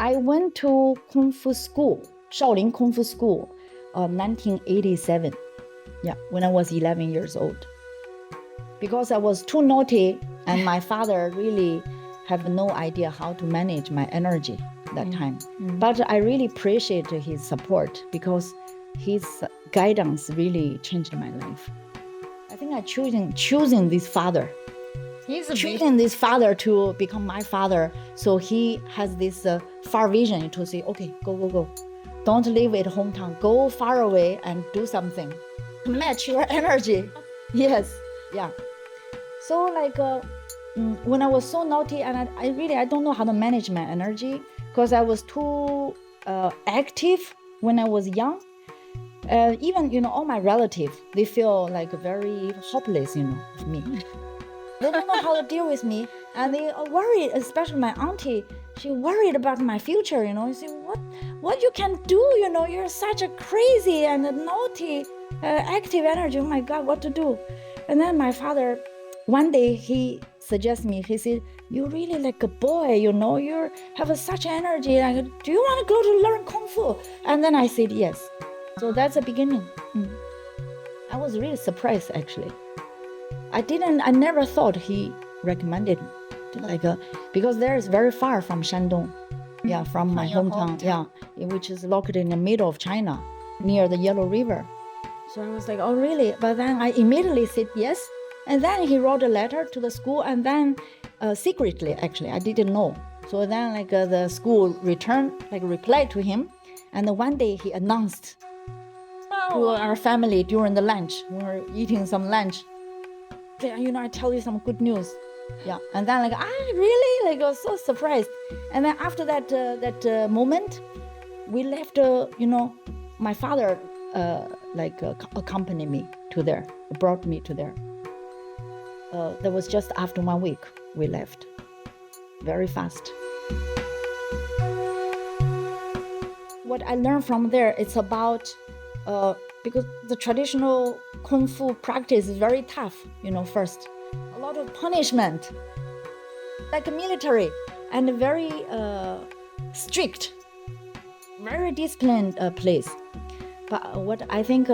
I went to Kung Fu school, Shaolin Kung Fu school, 1987. Yeah, when I was 11 years old. Because I was too naughty and my father really have no idea how to manage my energy that time. But I really appreciate his support because his guidance really changed my life. I think I choosing this father. Choosing this father to become my father. So he has this far vision to say, okay, go. Don't live at hometown. Go far away and do something. Match your energy. Yes, yeah. So like when I was so naughty and I don't know how to manage my energy because I was too active when I was young. Even, all my relatives, they feel like very hopeless, of me. They don't know how to deal with me, and they are worried, especially my auntie. She worried about my future, You say, what you can do, You're such a crazy and naughty, active energy. Oh my God, what to do? And then my father, one day he suggests me. He said, "You really like a boy, You have such energy. Like, do you want to go to learn kung fu?" And then I said yes. So that's the beginning. I was really surprised, actually. I never thought he recommended because there is very far from Shandong, from my hometown, which is located in the middle of China, near the Yellow River. So I was like, oh really? But then I immediately said yes, and then he wrote a letter to the school, and then secretly, actually, I didn't know. So then the school replied to him, and one day he announced to our family during the lunch. We were eating some lunch. I tell you some good news. Yeah, and then really? I was so surprised. And then after that moment, we left. My father accompanied me to there, brought me to there. That was just after 1 week we left. Very fast. What I learned from there, it's about because the traditional kung fu practice is very tough, first. A lot of punishment, like a military, and very strict, very disciplined place. But what I think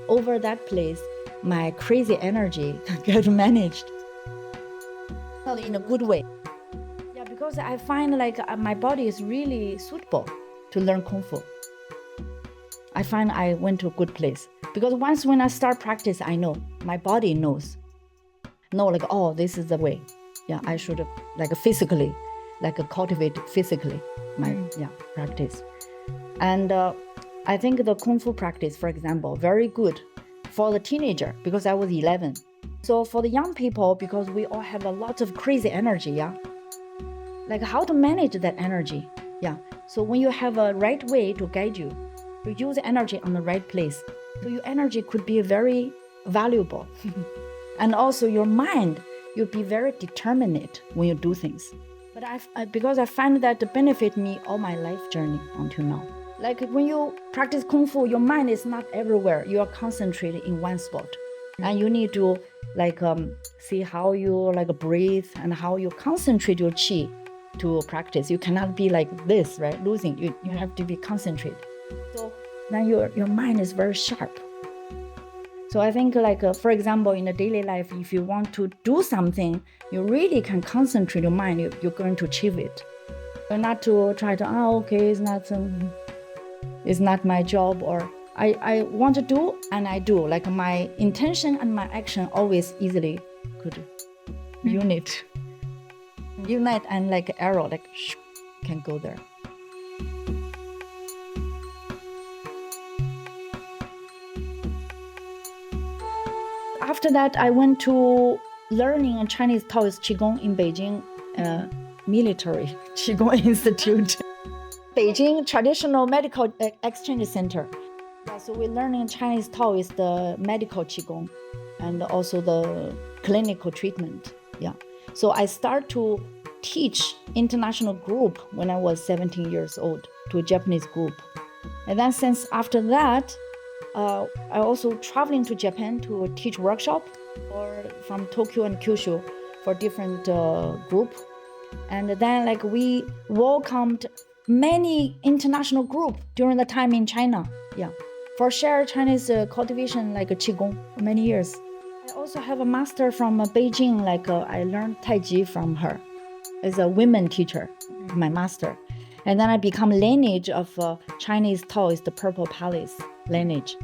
over that place, my crazy energy got managed in a good way. Yeah, because I find my body is really suitable to learn kung fu. I find I went to a good place because once when I start practice, I know my body knows. Oh, this is the way. Yeah, I should physically, cultivate physically my practice. And I think the kung fu practice, for example, very good for the teenager because I was 11. So for the young people, because we all have a lot of crazy energy, how to manage that energy. So when you have a right way to guide you, to use energy on the right place, so your energy could be very valuable. And also your mind, you'll be very determined when you do things. But because I find that benefit me all my life journey until now. When you practice kung fu, your mind is not everywhere. You are concentrated in one spot, and you need to see how you breathe and how you concentrate your qi to practice. You cannot be like this, right? Losing. You have to be concentrated. So then your mind is very sharp. So I think for example, in the daily life, if you want to do something, you really can concentrate your mind. You're going to achieve it. You're not to try to, okay, it's not my job, or I want to do and I do. My intention and my action always easily could unite and arrow can go there. After that, I went to learning a Chinese Taoist Qi Gong in Beijing military Qi Gong Institute. Beijing Traditional Medical Exchange Center. So we're learning Chinese Taoist, the medical Qi Gong, and also the clinical treatment. So I start to teach international group when I was 17 years old to a Japanese group. And then since after that, I also traveling to Japan to teach workshop or from Tokyo and Kyushu for different group. And then we welcomed many international group during the time in China. Yeah, for share Chinese cultivation like Qi Gong for many years. I also have a master from Beijing. I learned Tai Chi from her as a women teacher, my master. And then I become lineage of Chinese Taoist, the Purple Palace lineage.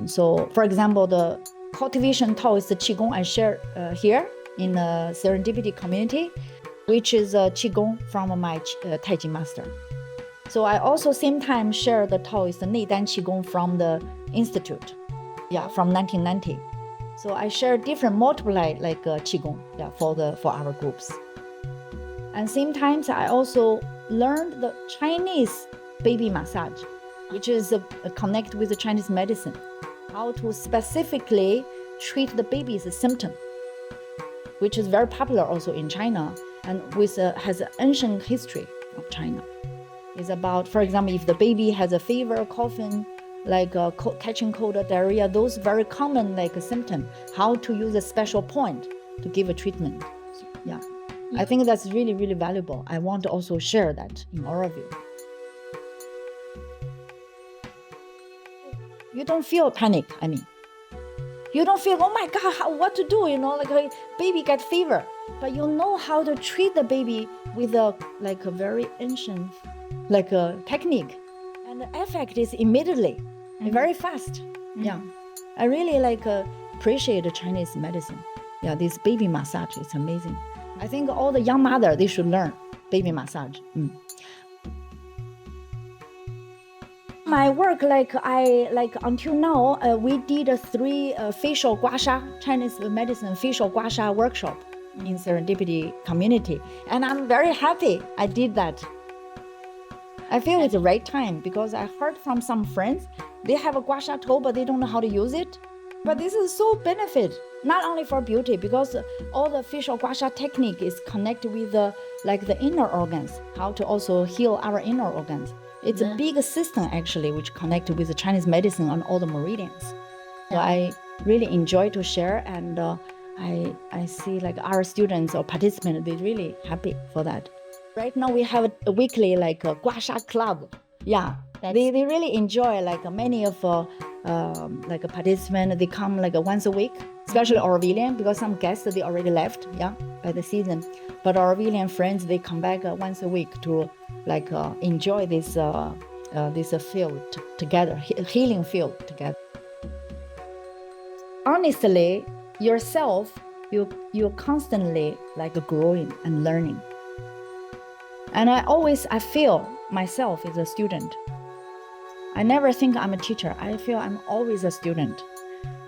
So, for example, the cultivation Taoist Qi Gong I share here in the Serendipity community, which is Qi Gong from my Tai Chi master. So I also same time share the Taoist Neidan Qi Gong from the institute, from 1990. So I share different multiply Qi Gong, for our groups. And same times I also learned the Chinese baby massage, which is connect with the Chinese medicine, how to specifically treat the baby's symptom, which is very popular also in China and has an ancient history of China. It's about, for example, if the baby has a fever, coughing, catching cold or diarrhea, those very common symptom, how to use a special point to give a treatment. Yeah. I think that's really, really valuable. I want to also share that in all of you. You don't feel panic, You don't feel, oh my God, what to do, a baby get fever. But you know how to treat the baby with a very ancient technique. And the effect is immediately, very fast. Yeah. I really appreciate the Chinese medicine. Yeah, this baby massage is amazing. I think all the young mother, they should learn baby massage. My work, until now, we did 3 facial gua sha, Chinese medicine facial gua sha workshop in Serendipity community. And I'm very happy I did that. I feel it's the right time because I heard from some friends, they have a gua sha toe, but they don't know how to use it. But this is so benefit, not only for beauty, because all the facial gua sha technique is connected with the inner organs, how to also heal our inner organs. It's a big system actually, which connected with the Chinese medicine on all the meridians. So I really enjoy to share, and I see our students or participants, they're really happy for that. Right now we have a weekly a gua sha club. Yeah, they really enjoy many of participants. They come once a week, especially Aurovilian, because some guests they already left. Yeah, by the season, but Aurovilian friends they come back once a week to enjoy this field together, healing field together. Honestly, yourself, you're constantly growing and learning. And I feel myself as a student. I never think I'm a teacher. I feel I'm always a student,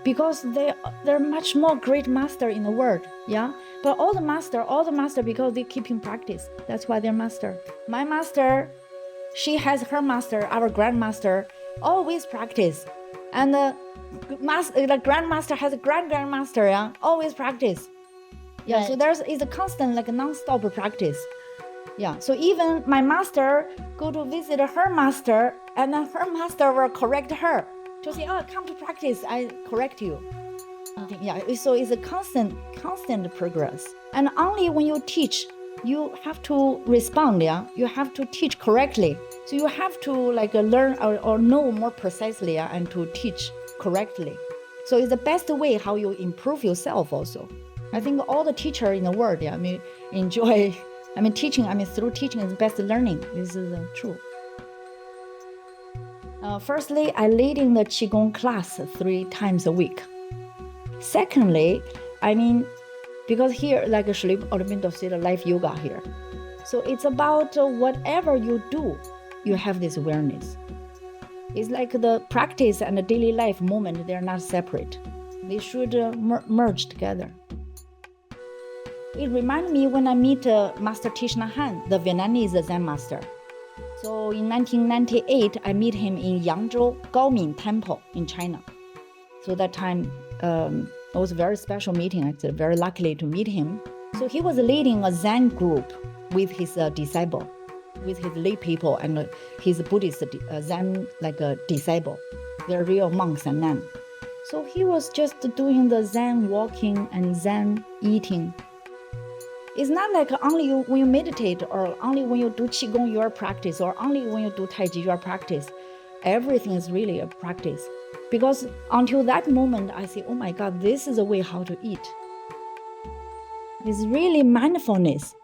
because there are much more great master in the world. Yeah, but all the master because they keep in practice. That's why they're master. My master, she has her master. Our grandmaster always practice, and the grandmaster has a grandmaster. Yeah, always practice. Yeah, right. So it's a constant non-stop practice. Yeah, so even my master go to visit her master, and then her master will correct her to say, "Oh, come to practice, I correct you." Yeah, so it's a constant progress. And only when you teach, you have to respond. Yeah, you have to teach correctly. So you have to learn or know more precisely, yeah, and to teach correctly. So it's the best way how you improve yourself. Also, I think all the teacher in the world, yeah, enjoy. Teaching. Through teaching is best learning. This is true. Firstly, I leading the Qigong class 3 times a week. Secondly, because here, Shri Aurobindo said, life yoga here. So it's about whatever you do, you have this awareness. It's the practice and the daily life moment, they're not separate. They should merge together. It reminds me when I meet Master Thich Nhat Hanh, the Vietnamese Zen master. So in 1998, I meet him in Yangzhou Gaomin Temple in China. So that time, it was a very special meeting. I was very lucky to meet him. So he was leading a Zen group with his disciple, with his lay people and his Buddhist Zen disciple. They're real monks and nuns. So he was just doing the Zen walking and Zen eating. It's not like only when you meditate or only when you do Qi Gong, your practice, or only when you do Tai Chi, your practice. Everything is really a practice. Because until that moment, I say, oh my God, this is a way how to eat. It's really mindfulness,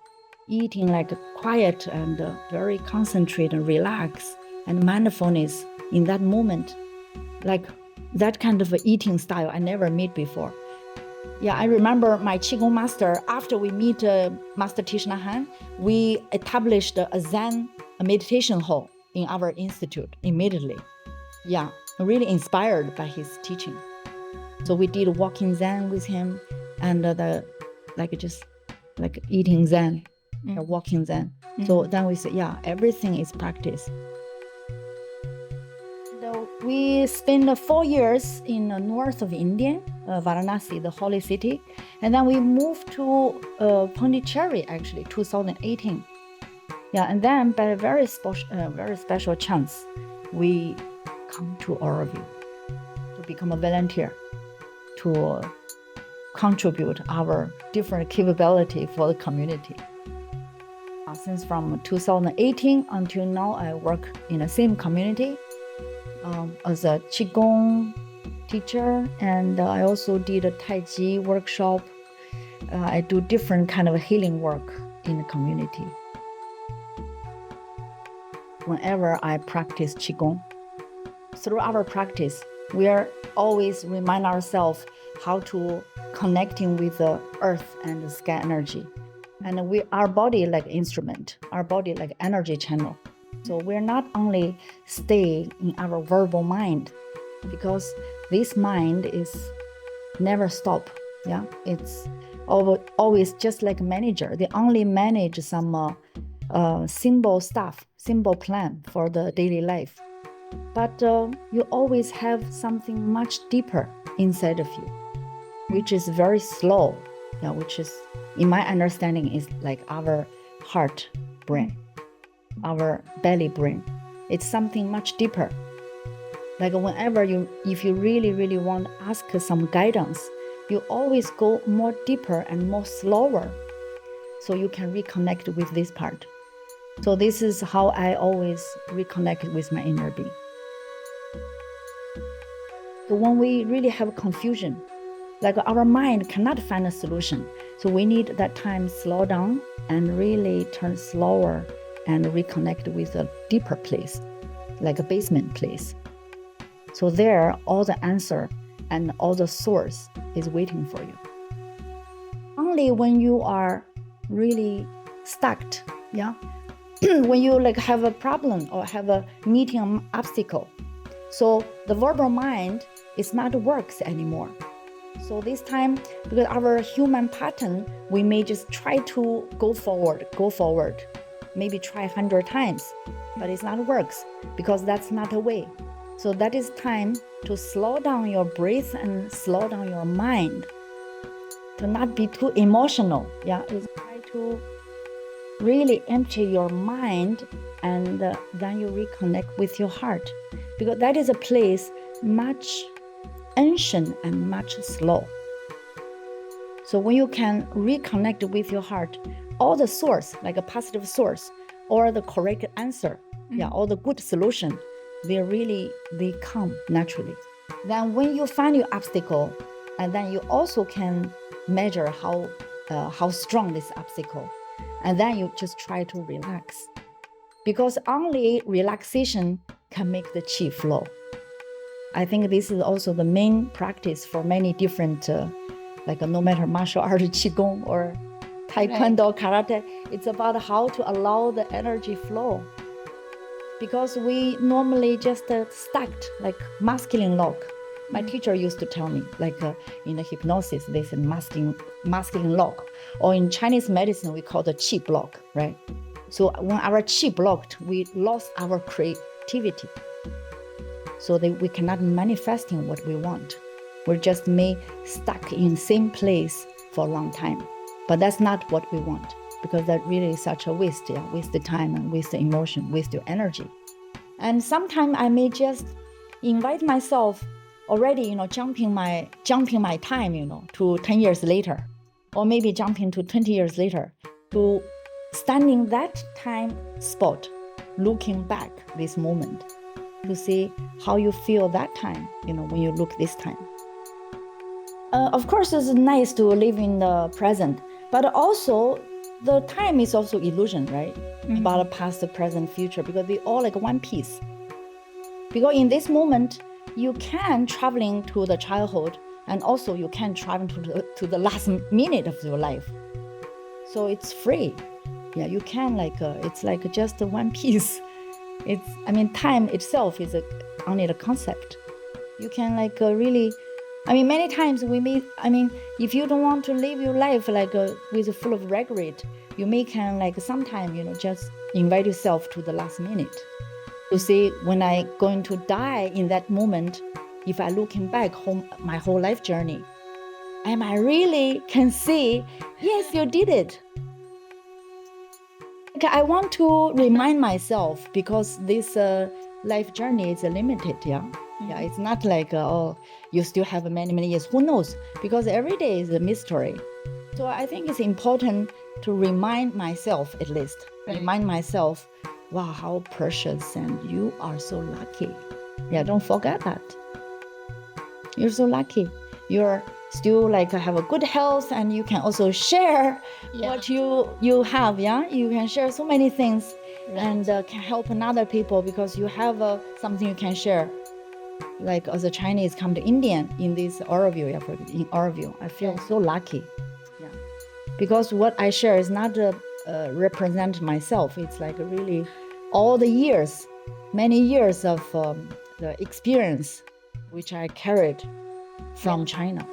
eating like quiet and very concentrated and relaxed, and mindfulness in that moment. Like that kind of eating style I never met before. Yeah, I remember my Qigong master, after we meet Master Thich Nhat Hanh, we established a Zen meditation hall in our institute immediately. Yeah, really inspired by his teaching. So we did walking Zen with him, and just eating Zen, walking Zen. So then we said, yeah, everything is practice. We spent 4 years in the north of India, Varanasi, the holy city. And then we moved to Pondicherry, actually, 2018. Yeah, and then by a very special chance, we come to Oroville to become a volunteer, to contribute our different capability for the community. Since from 2018 until now, I work in the same community as a Qigong teacher, and I also did a Tai Chi workshop. I do different kind of healing work in the community. Whenever I practice Qigong, through our practice, we are always remind ourselves how to connecting with the earth and the sky energy. And our body like instrument, our body like energy channel. So we're not only stay in our verbal mind, because this mind is never stop. Yeah, it's always just like a manager. They only manage some symbol stuff, symbol plan for the daily life. But you always have something much deeper inside of you, which is very slow. Yeah, which is, in my understanding, is like our heart brain, our belly brain. It's something much deeper. Like whenever if you really, really want to ask some guidance, you always go more deeper and more slower, so you can reconnect with this part. So this is how I always reconnect with my inner being. So when we really have confusion, like our mind cannot find a solution, so we need that time slow down and really turn slower and reconnect with a deeper place, like a basement place. So there, all the answer and all the source is waiting for you. Only when you are really stuck, yeah, when you like have a problem or have a meeting obstacle, so the verbal mind is not works anymore. So this time, because our human pattern, we may just try to go forward, maybe try 100 times, but it's not works, because that's not the way. So that is time to slow down your breath and slow down your mind, to not be too emotional. Yeah, it's try to really empty your mind, and then you reconnect with your heart, because that is a place much ancient and much slow. So when you can reconnect with your heart, all the source, like a positive source or the correct answer, yeah, all the good solution, they come naturally. Then when you find your obstacle, and then you also can measure how strong this obstacle, and then you just try to relax, because only relaxation can make the qi flow. I think this is also the main practice for many different, no matter martial art, Qigong or Taekwondo, Karate, it's about how to allow the energy flow. Because we normally just stuck, like masculine lock. My teacher used to tell me, in the hypnosis, they said masculine lock. Or in Chinese medicine, we call the Qi block, right? So when our Qi blocked, we lost our creativity. So that we cannot manifesting what we want. We're just stuck in same place for a long time. But that's not what we want, because that really is such a waste, waste the time and waste the emotion, waste your energy. And sometimes I may just invite myself already, jumping my time, to 10 years later. or maybe jumping to 20 years later, to standing that time spot, looking back this moment, to see how you feel that time, when you look this time. Of course, it's nice to live in the present, but also the time is also illusion, right? About the past, the present, future, because they all like one piece. Because in this moment, you can traveling to the childhood, and also you can travel to the last minute of your life. So it's free. Yeah, you can it's like just one piece. Time itself is only the concept. You can really, many times if you don't want to live your life with full of regret, you may can sometime, just invite yourself to the last minute to see when I going to die in that moment, if I looking back my whole life journey, am I really can say, yes, you did it. I want to remind myself, because this life journey is limited, yeah. Yeah, it's not like, you still have many, many years. Who knows? Because every day is a mystery. So I think it's important to remind myself, at least, remind myself, wow, how precious, and you are so lucky. Yeah, don't forget that. You're so lucky. You're still have a good health, and you can also share what you have. Yeah, you can share so many things, and can help another people, because you have something you can share. Like as a Chinese come to Indian in this Oroville, in Oroville, I feel so lucky. Yeah, because what I share is not represent myself. It's really all the years, many years of the experience which I carried from China.